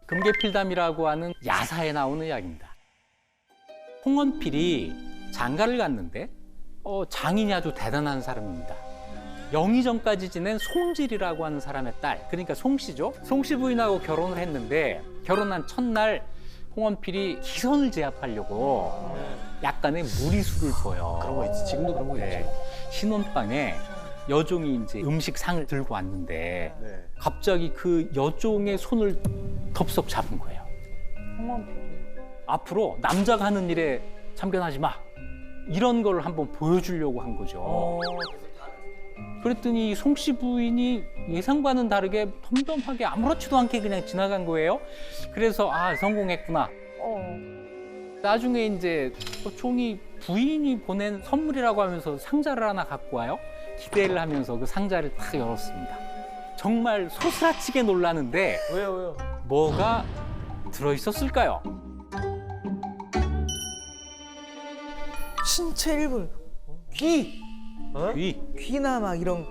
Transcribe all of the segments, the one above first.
금계필담이라고 하는 야사에 나오는 이야기입니다. 홍원필이 장가를 갔는데 장인이 아주 대단한 사람입니다. 영의 전까지 지낸 송질이라고 하는 사람의 딸, 그러니까 송씨죠. 송씨 부인하고 결혼을 했는데 결혼한 첫날 홍원필이 희선을 제압하려고 약간의 무리수를 둬요. 그런 거 있지. 지금도 그런 거 있지. 신혼방에 여종이 이제 음식상을 들고 왔는데 네. 갑자기 그 여종의 손을 덥석 잡은 거예요. 홍원필. 앞으로 남자가 하는 일에 참견하지 마. 이런 걸 한번 보여주려고 한 거죠. 그랬더니 송씨 부인이 예상과는 다르게 덤덤하게 아무렇지도 않게 그냥 지나간 거예요. 그래서 성공했구나. 나중에 이제 종이 부인이 보낸 선물이라고 하면서 상자를 하나 갖고 와요. 기대를 하면서 그 상자를 딱 열었습니다. 정말 소스라치게 놀라는데 왜요? 뭐가 들어있었을까요? 신체 일부. 귀. 귀. 귀나 막 이런.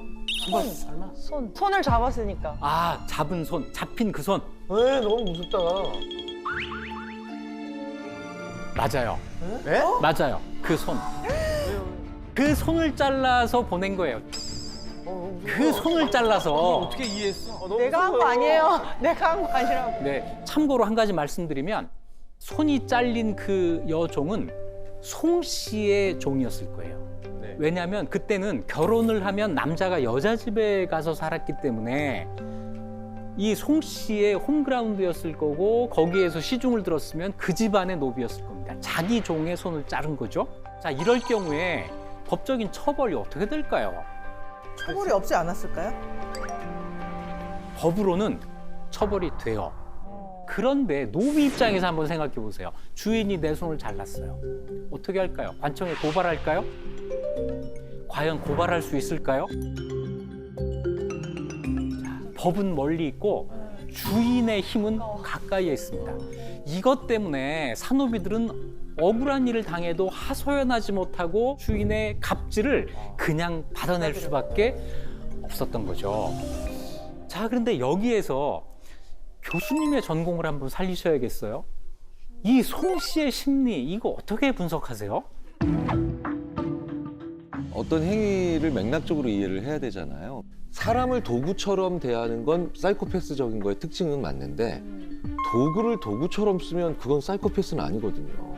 설마? 손을 잡았으니까. 잡은 손, 잡힌 그 손. 왜? 너무 무섭다. 맞아요. 네? 맞아요. 그 손. 그 손을 잘라서 보낸 거예요. 그 손을 잘라서. 어떻게 이해했어? 너무 내가 한 거 무서워요. 아니에요. 내가 한 거 아니라고. 네, 참고로 한 가지 말씀드리면 손이 잘린 그 여종은 송 씨의 종이었을 거예요. 네. 왜냐하면 그때는 결혼을 하면 남자가 여자 집에 가서 살았기 때문에 이 송 씨의 홈그라운드였을 거고 거기에서 시중을 들었으면 그 집안의 노비였을 겁니다. 자기 종의 손을 자른 거죠. 자, 이럴 경우에 법적인 처벌이 어떻게 될까요? 처벌이 없지 않았을까요? 법으로는 처벌이 돼요. 그런데 노비 입장에서 한번 생각해 보세요. 주인이 내 손을 잘랐어요. 어떻게 할까요? 관청에 고발할까요? 과연 고발할 수 있을까요? 자, 법은 멀리 있고 주인의 힘은 가까이에 있습니다. 이것 때문에 산노비들은 억울한 일을 당해도 하소연하지 못하고 주인의 갑질을 그냥 받아낼 수밖에 없었던 거죠. 자, 그런데 여기에서 교수님의 전공을 한번 살리셔야겠어요. 이 송 씨의 심리, 이거 어떻게 분석하세요? 어떤 행위를 맥락적으로 이해를 해야 되잖아요. 사람을 도구처럼 대하는 건 사이코패스적인 거의 특징은 맞는데 도구를 도구처럼 쓰면 그건 사이코패스는 아니거든요.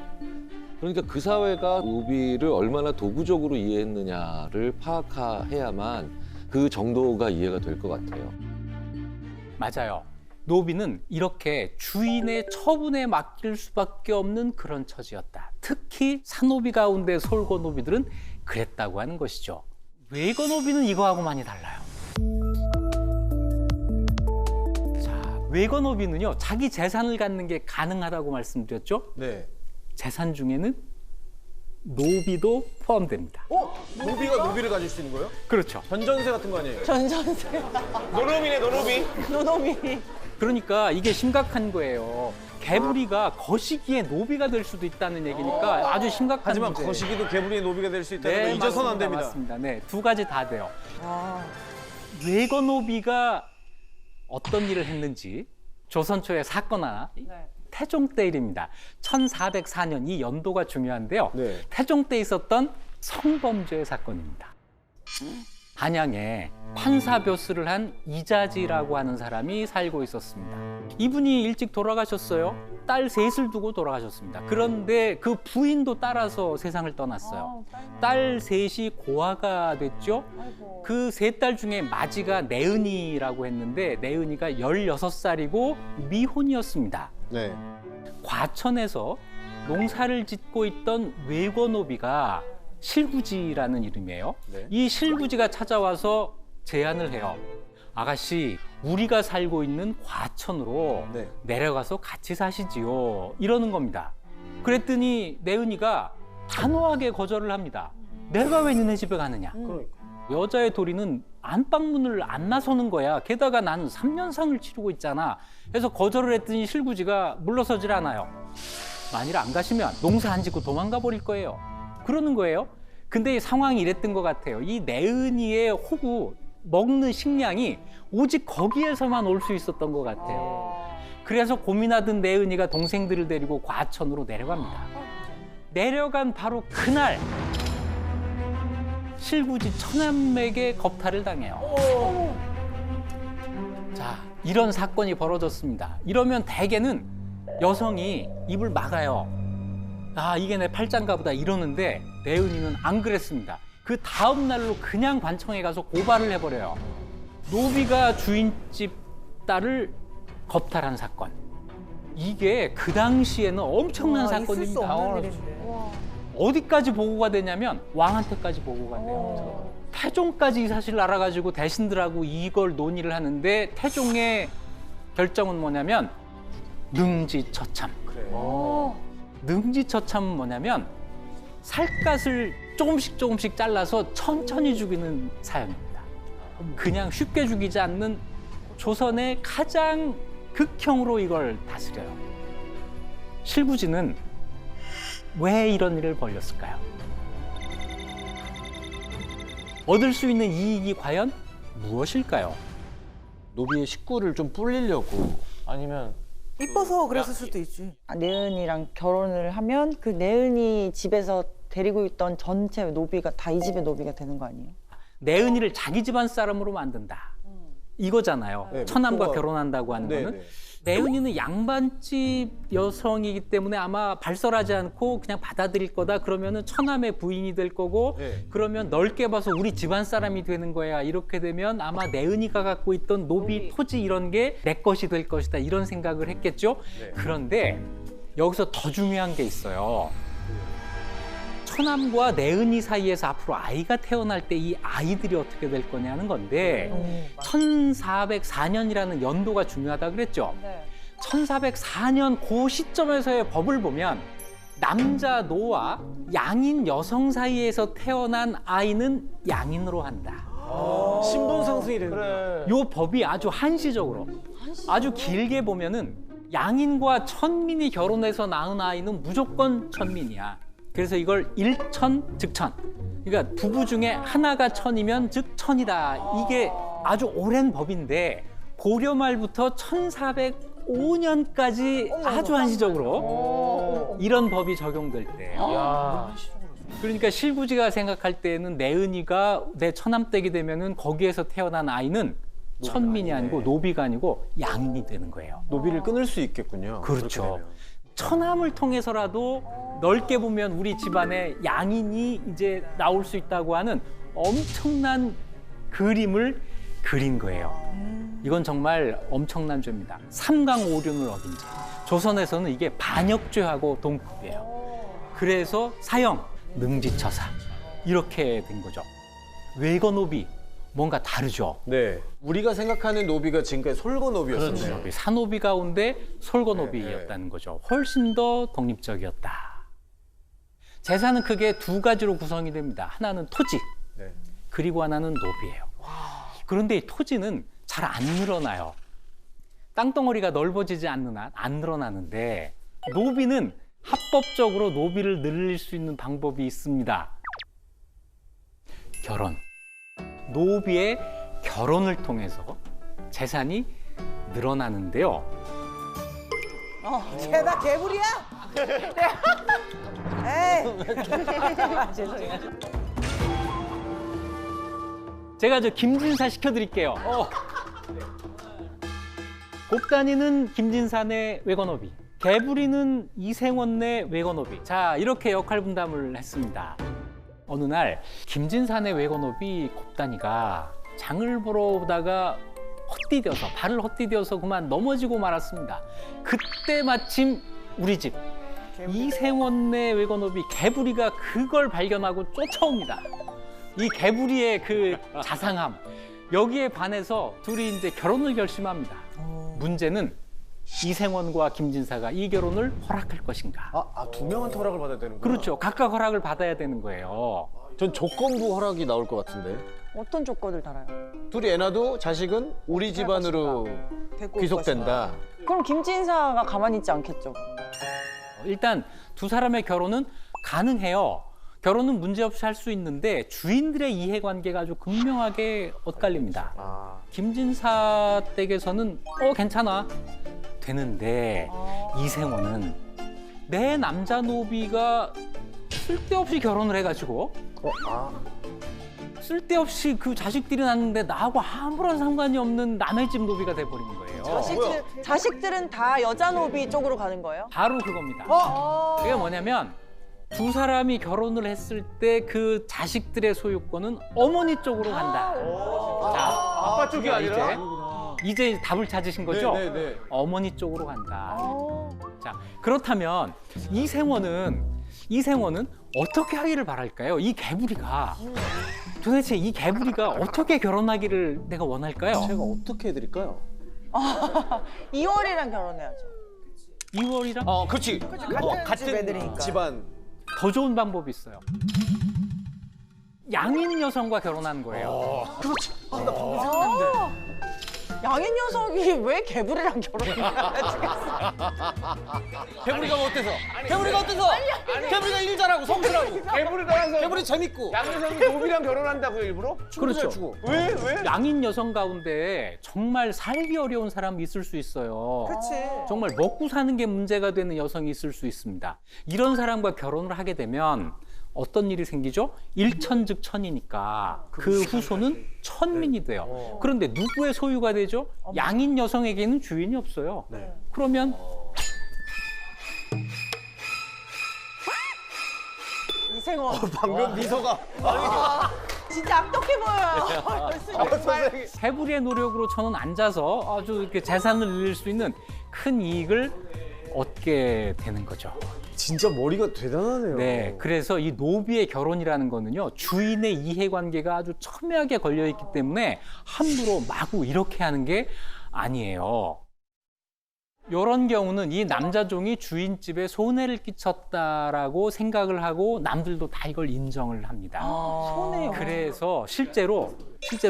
그러니까 그 사회가 노비를 얼마나 도구적으로 이해했느냐를 파악해야만 그 정도가 이해가 될 것 같아요. 맞아요. 노비는 이렇게 주인의 처분에 맡길 수밖에 없는 그런 처지였다. 특히 산노비 가운데 솔고노비들은 그랬다고 하는 것이죠. 외거노비는 이거하고 많이 달라요. 자, 외거노비는요, 자기 재산을 갖는 게 가능하다고 말씀드렸죠? 네. 재산 중에는 노비도 포함됩니다. 노비가 노비를 가질 수 있는 거예요? 그렇죠. 전전세 같은 거 아니에요? 전전세. 노노비네, 노노비. 노노미. 그러니까 이게 심각한 거예요. 개구리가 거시기에 노비가 될 수도 있다는 얘기니까 아주 심각한 하지만 문제예요. 거시기도 개구리의 노비가 될 수 있다는 거 잊어서는 안 됩니다. 맞습니다. 네, 두 가지 다 돼요. 외거노비가 어떤 일을 했는지 조선 초의 사건 하나, 태종 때 일입니다. 1404년, 이 연도가 중요한데요. 네. 태종 때 있었던 성범죄 사건입니다. 한양에 판사벼슬을 한 이자지라고 하는 사람이 살고 있었습니다. 이분이 일찍 돌아가셨어요. 딸 셋을 두고 돌아가셨습니다. 그런데 그 부인도 따라서 세상을 떠났어요. 딸 셋이 고아가 됐죠. 그 세 딸 중에 마지가 내은이라고 했는데 내은이가 16살이고 미혼이었습니다. 네. 과천에서 농사를 짓고 있던 외거노비가 실구지라는 이름이에요. 네. 이 실구지가 찾아와서 제안을 해요. 아가씨, 우리가 살고 있는 과천으로 네. 내려가서 같이 사시지요. 이러는 겁니다. 그랬더니 내은이가 단호하게 거절을 합니다. 내가 왜 니네 집에 가느냐. 그러니까. 여자의 도리는 안방문을 안 나서는 거야. 게다가 나는 3년상을 치르고 있잖아. 그래서 거절을 했더니 실구지가 물러서질 않아요. 만일 안 가시면 농사 안 짓고 도망가 버릴 거예요. 그러는 거예요. 근데 이 상황이 이랬던 것 같아요. 이 내은이의 호구, 먹는 식량이 오직 거기에서만 올 수 있었던 것 같아요. 그래서 고민하던 내은이가 동생들을 데리고 과천으로 내려갑니다. 내려간 바로 그날 실구지 처남에게 겁탈을 당해요. 자, 이런 사건이 벌어졌습니다. 이러면 대개는 여성이 입을 막아요. 아, 이게 내 팔짱가 보다 이러는데 내은이는 안 그랬습니다. 그 다음 날로 그냥 관청에 가서 고발을 해버려요. 노비가 주인집 딸을 겁탈한 사건. 이게 그 당시에는 엄청난 와, 있을 수 사건입니다. 없는 일인데. 어디까지 보고가 되냐면 왕한테까지 보고가 돼요. 태종까지 이 사실을 알아가지고 대신들하고 이걸 논의를 하는데 태종의 결정은 뭐냐면 능지처참. 능지처참은 뭐냐면 살갗을 조금씩 잘라서 천천히 죽이는 사형입니다. 그냥 쉽게 죽이지 않는 조선의 가장 극형으로 이걸 다스려요. 실구지는 왜 이런 일을 벌였을까요? 얻을 수 있는 이익이 과연 무엇일까요? 노비의 식구를 좀 불리려고 아니면 이뻐서 그랬을 수도 있지. 내은이랑 결혼을 하면 그 내은이 집에서 데리고 있던 전체 노비가 다 이 집의 노비가 되는 거 아니에요? 내은이를 자기 집안 사람으로 만든다. 이거잖아요. 네, 처남과 목표가- 결혼한다고 하는 네, 거는. 네. 내은이는 양반집 여성이기 때문에 아마 발설하지 않고 그냥 받아들일 거다. 그러면은 처남의 부인이 될 거고, 네. 그러면 넓게 봐서 우리 집안 사람이 되는 거야. 이렇게 되면 아마 내은이가 갖고 있던 노비, 토지 이런 게 내 것이 될 것이다. 이런 생각을 했겠죠. 네. 그런데 여기서 더 중요한 게 있어요. 처남과 내은이 사이에서 앞으로 아이가 태어날 때 이 아이들이 어떻게 될 거냐는 건데 1404년이라는 연도가 중요하다 그랬죠. 1404년 그 시점에서의 법을 보면 남자 노와 양인 여성 사이에서 태어난 아이는 양인으로 한다. 신분 상승이 되는 거야. 요 법이 아주 한시적으로 아주 길게 보면은 양인과 천민이 결혼해서 낳은 아이는 무조건 천민이야. 그래서 이걸 일천 즉천. 그러니까 부부 중에 하나가 천이면 즉 천이다. 이게 아주 오랜 법인데 고려 말부터 1405년까지 아주 한시적으로 이런 법이 적용될 때예요. 그러니까 실구지가 생각할 때에는 내은이가 내 처남댁이 되면은 거기에서 태어난 아이는 천민이 아니고 노비가 아니고 양인이 되는 거예요. 노비를 끊을 수 있겠군요. 그렇죠. 그렇게 되면. 처남을 통해서라도 넓게 보면 우리 집안에 양인이 이제 나올 수 있다고 하는 엄청난 그림을 그린 거예요. 이건 정말 엄청난 죄입니다. 삼강오륜을 어긴 죄. 조선에서는 이게 반역죄하고 동급이에요. 그래서 사형, 능지처사 이렇게 된 거죠. 외거노비 뭔가 다르죠. 네. 우리가 생각하는 노비가 지금까지 솔거노비였었네요. 노비, 사노비 가운데 솔거노비였다는 거죠. 훨씬 더 독립적이었다. 재산은 크게 두 가지로 구성이 됩니다. 하나는 토지, 네. 그리고 하나는 노비예요. 그런데 이 토지는 잘 안 늘어나요. 땅덩어리가 넓어지지 않는 한 안 늘어나는데 노비는 합법적으로 노비를 늘릴 수 있는 방법이 있습니다. 결혼. 노비의 결혼을 통해서 재산이 늘어나는데요. 쟤나 개구리야? 에이. 죄송해요. 제가 저 김진사 시켜드릴게요. 곱다니는 김진사네 외거노비, 개부리는 이생원네 외거노비. 자, 이렇게 역할 분담을 했습니다. 어느 날 김진사네 외거노비 곱다니가 장을 보러 오다가 헛디뎌서 발을 헛디뎌서 그만 넘어지고 말았습니다. 그때 마침 우리 집 이생원네 외거노비 개부리가 그걸 발견하고 쫓아옵니다. 이 개부리의 그 자상함 여기에 반해서 둘이 이제 결혼을 결심합니다. 문제는 이생원과 김진사가 이 결혼을 허락할 것인가? 두 명한테 허락을 받아야 되는구나. 그렇죠. 각각 허락을 받아야 되는 거예요. 전 조건부 허락이 나올 것 같은데. 어떤 조건을 달아요? 둘이 애 낳아도 자식은 우리 집안으로 데리고 올 귀속된다. 그럼 김진사가 가만히 있지 않겠죠? 일단 두 사람의 결혼은 가능해요. 결혼은 문제없이 할 수 있는데 주인들의 이해관계가 아주 극명하게 엇갈립니다. 김진사 댁에서는 괜찮아. 되는데 이생원은 내 남자 노비가 쓸데없이 결혼을 해가지고 쓸데없이 그 자식들이 낳는데 나하고 아무런 상관이 없는 남의 집 노비가 돼버린 거예요. 자식들은 다 여자 노비 쪽으로 가는 거예요? 바로 그겁니다. 그게 뭐냐면 두 사람이 결혼을 했을 때 그 자식들의 소유권은 어머니 쪽으로 간다. 자, 아빠 쪽이 아니라? 이제 답을 찾으신 거죠? 네네네. 어머니 쪽으로 간다. 자, 그렇다면 이생원은 어떻게 하기를 바랄까요? 이 개구리가 도대체 이 개구리가 어떻게 결혼하기를 내가 원할까요? 제가 어떻게 해드릴까요? 2월이랑 결혼해야죠. 2월이랑 그렇지. 같은 집 애들이니까. 집안. 더 좋은 방법이 있어요. 양인 여성과 결혼하는 거예요. 그렇지. 나 방금 양인 녀석이 왜 개불이랑 결혼해야 개구리가 어때서? 개구리가 어때서? 개구리가 일 잘하고 성실하고. 개구리 재밌고. 양여성이 노비랑 결혼한다고요, 일부러? 그렇죠. 왜? 양인 여성 가운데 정말 살기 어려운 사람이 있을 수 있어요. 그렇지. 정말 먹고 사는 게 문제가 되는 여성이 있을 수 있습니다. 이런 사람과 결혼을 하게 되면 어떤 일이 생기죠? 일천즉천이니까 그 후손은 천민이 돼요. 그런데 누구의 소유가 되죠? 양인 여성에게는 주인이 없어요. 그러면 이생원. 방금 미소가. 진짜 악독해 보여요. 해부리의 노력으로 저는 앉아서 아주 이렇게 재산을 늘릴 수 있는 큰 이익을 얻게 되는 거죠. 진짜 머리가 대단하네요. 네, 그래서 이 노비의 결혼이라는 거는요, 주인의 이해관계가 아주 첨예하게 걸려있기 때문에 함부로 마구 이렇게 하는 게 아니에요. 이런 경우는 이 남자종이 주인집에 손해를 끼쳤다라고 생각을 하고 남들도 다 이걸 인정을 합니다. 손해요. 그래서 실제로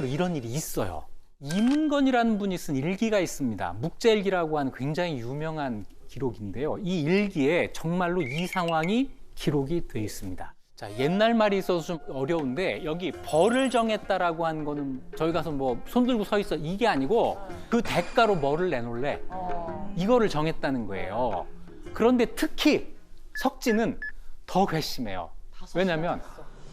이런 일이 있어요. 이문건이라는 분이 쓴 일기가 있습니다. 묵제일기라고 하는 굉장히 유명한 기록인데요. 이 일기에 정말로 이 상황이 기록이 돼 있습니다. 자, 옛날 말이 있어서 좀 어려운데 여기 벌을 정했다라고 하는 거는 저희 가서 뭐 손들고 서 있어 이게 아니고 그 대가로 뭐를 내놓을래 이거를 정했다는 거예요. 그런데 특히 석진은 더 괘씸해요. 왜냐하면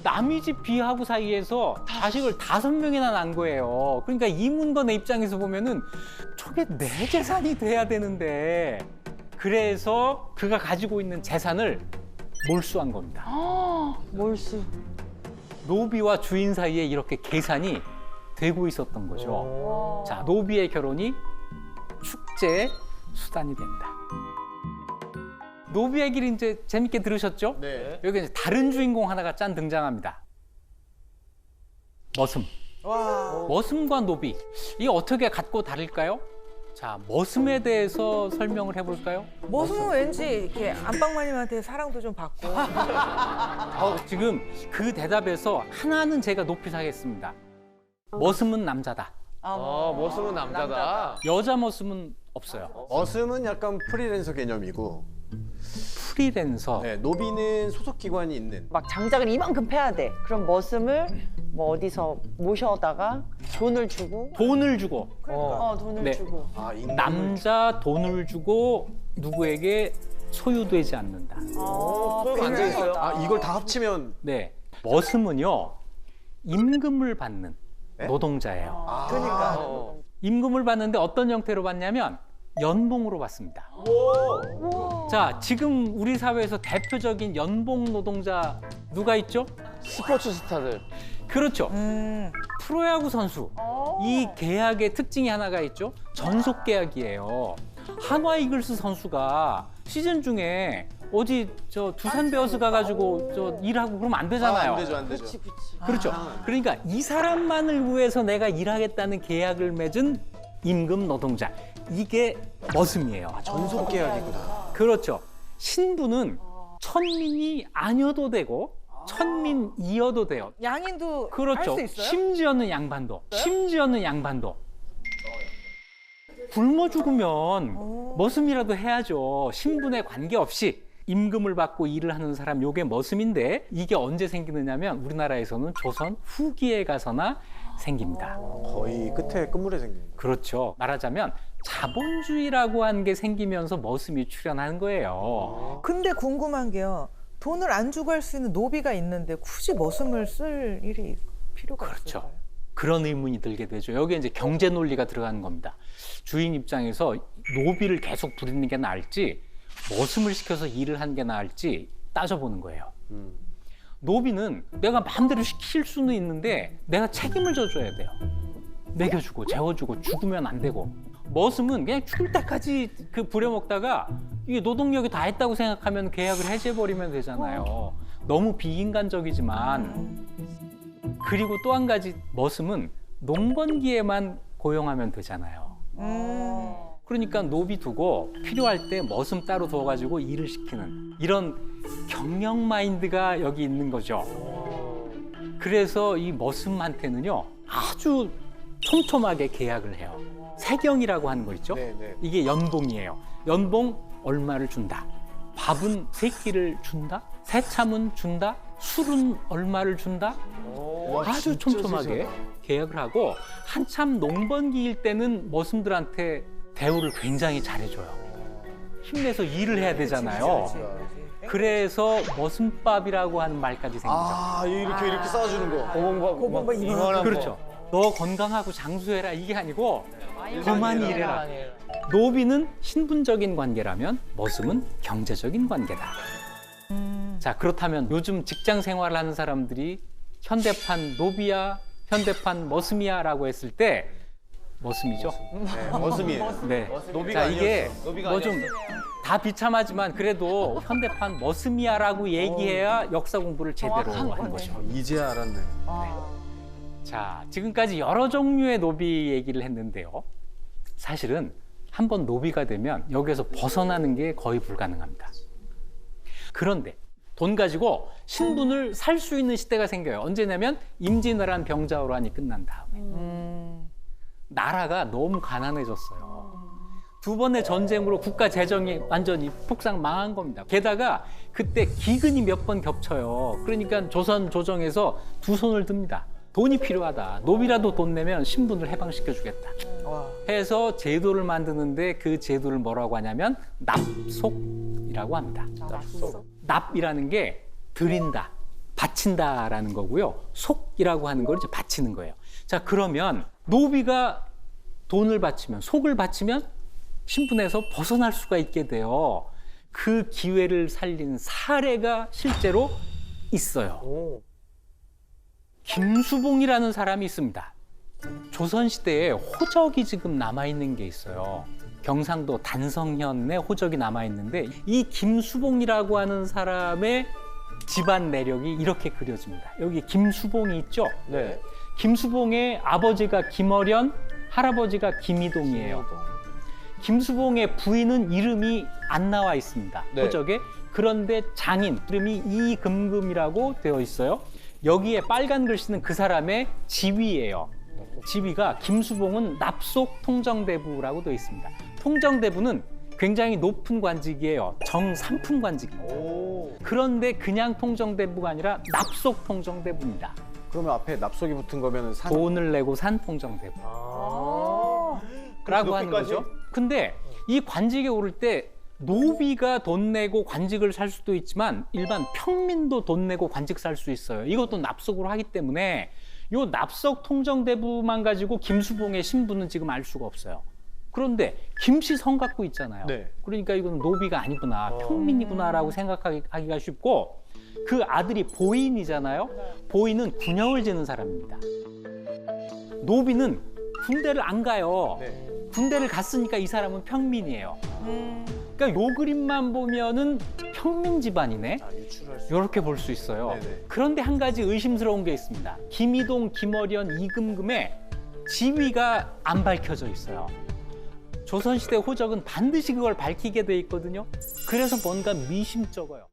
남의 집 비하부 사이에서 자식을 5명이나 낳은 거예요. 그러니까 이문건의 입장에서 보면은 저게 내 재산이 돼야 되는데 그래서 그가 가지고 있는 재산을 몰수한 겁니다. 몰수. 노비와 주인 사이에 이렇게 계산이 되고 있었던 거죠. 자, 노비의 결혼이 축제의 수단이 된다. 노비의 길 이제 재밌게 들으셨죠? 네. 여기 이제 다른 주인공 하나가 짠 등장합니다. 머슴. 머슴과 노비. 이게 어떻게 같고 다를까요? 자, 머슴에 대해서 설명을 해볼까요? 모습은 왠지 이렇게 안방마님한테 사랑도 좀 받고. 지금 그 대답에서 하나는 제가 높이 사겠습니다. 머슴은 남자다. 머슴은 남자다. 여자 머슴은 없어요. 머슴은 약간 프리랜서 개념이고, 프리랜서. 네, 노비는 소속 기관이 있는. 막 장작을 이만큼 패야 돼. 그럼 머슴을 뭐 어디서 모셔다가 돈을 주고. 돈을 주고 돈을 네. 주고. 남자 돈을 주고 누구에게 소유되지 않는다. 소유가 안 돼 있어요? 이걸 다 합치면. 네, 머슴은요 임금을 받는 네? 노동자예요. 그러니까. 임금을 받는데 어떤 형태로 받냐면 연봉으로 받습니다. 자, 지금 우리 사회에서 대표적인 연봉 노동자 누가 있죠? 스포츠 스타들. 그렇죠. 프로야구 선수. 이 계약의 특징이 하나가 있죠. 전속 계약이에요. 한화 이글스 선수가 시즌 중에 어디 저 두산 베어스 가가지고 저 일하고 그러면 안 되잖아요. 안 되죠. 그렇죠. 그러니까 이 사람만을 위해서 내가 일하겠다는 계약을 맺은 임금 노동자. 이게 머슴이에요. 전속 계약이구나. 그렇죠. 신부는 천민이 아니어도 되고 천민이어도 돼요. 양인도 그렇죠. 할 수 있어요? 심지어는 양반도. 굶어 죽으면 머슴이라도 해야죠. 신분에 관계없이 임금을 받고 일을 하는 사람, 요게 머슴인데 이게 언제 생기느냐면 우리나라에서는 조선 후기에 가서나 생깁니다. 거의 끝에 끝물에 생긴. 그렇죠. 말하자면 자본주의라고 하는 게 생기면서 머슴이 출현하는 거예요. 근데 궁금한 게요. 돈을 안 주고 할 수 있는 노비가 있는데 굳이 머슴을 쓸 일이 필요가 그렇죠. 없을까요? 그런 의문이 들게 되죠. 여기에 이제 경제 논리가 들어가는 겁니다. 주인 입장에서 노비를 계속 부리는 게 나을지 머슴을 시켜서 일을 하는 게 나을지 따져보는 거예요. 노비는 내가 마음대로 시킬 수는 있는데 내가 책임을 져줘야 돼요. 먹여주고 재워주고 죽으면 안 되고. 머슴은 그냥 죽을 때까지 그 부려먹다가 이게 노동력이 다 했다고 생각하면 계약을 해제해버리면 되잖아요. 너무 비인간적이지만. 그리고 또 한 가지 머슴은 농번기에만 고용하면 되잖아요. 그러니까 노비 두고 필요할 때 머슴 따로 두어가지고 일을 시키는 이런 경영 마인드가 여기 있는 거죠. 그래서 이 머슴한테는요 아주 촘촘하게 계약을 해요. 세경이라고 하는 거 있죠? 네. 이게 연봉이에요. 연봉 얼마를 준다. 밥은 3끼를 준다. 새참은 준다. 술은 얼마를 준다. 아주 촘촘하게 계약을 하고 한참 농번기일 때는 머슴들한테 대우를 굉장히 잘해줘요. 힘내서 일을 해야 되잖아요. 그래서 머슴밥이라고 하는 말까지 생기죠. 아 이렇게 쌓아주는 거. 고봉밥 이만한 그렇죠. 너 건강하고 장수해라 이게 아니고 그만 일해라. 노비는 신분적인 관계라면 머슴은 경제적인 관계다. 자, 그렇다면 요즘 직장 생활을 하는 사람들이 현대판 노비야, 현대판 머슴이야라고 했을 때 머슴이죠. 네, 머슴이에요. 네. 노비가 자, 이게 아니었어. 노비가 뭐 좀 다 비참하지만 그래도 현대판 머슴이야라고 얘기해야 역사 공부를 제대로 하는 거죠. 이제야 알았네. 자, 지금까지 여러 종류의 노비 얘기를 했는데요. 사실은 한번 노비가 되면 여기에서 벗어나는 게 거의 불가능합니다. 그런데 돈 가지고 신분을 살 수 있는 시대가 생겨요. 언제냐면 임진왜란 병자호란이 끝난 다음에. 나라가 너무 가난해졌어요. 2번의 전쟁으로 국가 재정이 완전히 폭삭 망한 겁니다. 게다가 그때 기근이 몇 번 겹쳐요. 그러니까 조선 조정에서 두 손을 듭니다. 돈이 필요하다. 노비라도 돈 내면 신분을 해방시켜주겠다. 해서 제도를 만드는데 그 제도를 뭐라고 하냐면 납속이라고 합니다. 납이라는 게 드린다, 바친다라는 거고요. 속이라고 하는 걸 이제 바치는 거예요. 자, 그러면 노비가 돈을 바치면, 속을 바치면 신분에서 벗어날 수가 있게 돼요. 그 기회를 살린 사례가 실제로 있어요. 김수봉이라는 사람이 있습니다. 조선시대에 호적이 지금 남아있는 게 있어요. 경상도 단성현에 호적이 남아있는데 이 김수봉이라고 하는 사람의 집안 내력이 이렇게 그려집니다. 여기 김수봉이 있죠? 네. 김수봉의 아버지가 김어련, 할아버지가 김이동이에요. 김수봉의 부인은 이름이 안 나와 있습니다. 네. 호적에. 그런데 장인 이름이 이금금이라고 되어 있어요. 여기에 빨간 글씨는 그 사람의 지위예요. 지위가 김수봉은 납속 통정대부라고 되어 있습니다. 통정대부는 굉장히 높은 관직이에요. 정삼품 관직입니다. 그런데 그냥 통정대부가 아니라 납속 통정대부입니다. 그러면 앞에 납속이 붙은 거면은 돈을 내고 산 통정대부. 라고 하는 거죠. 근데 이 관직에 오를 때 노비가 돈 내고 관직을 살 수도 있지만 일반 평민도 돈 내고 관직 살 수 있어요. 이것도 납속으로 하기 때문에 요 납속 통정대부만 가지고 김수봉의 신분은 지금 알 수가 없어요. 그런데 김씨 성 갖고 있잖아요. 네. 그러니까 이건 노비가 아니구나, 평민이구나라고 생각하기가 쉽고 그 아들이 보인이잖아요. 보인은 군형을 지는 사람입니다. 노비는 군대를 안 가요. 네. 군대를 갔으니까 이 사람은 평민이에요. 그러니까 요 그림만 보면은 평민 집안이네. 유출할 수. 이렇게 볼 수 있어요. 네네. 그런데 한 가지 의심스러운 게 있습니다. 김이동, 김어련, 이금금의 지위가 안 밝혀져 있어요. 조선시대 호적은 반드시 그걸 밝히게 돼 있거든요. 그래서 뭔가 미심쩍어요.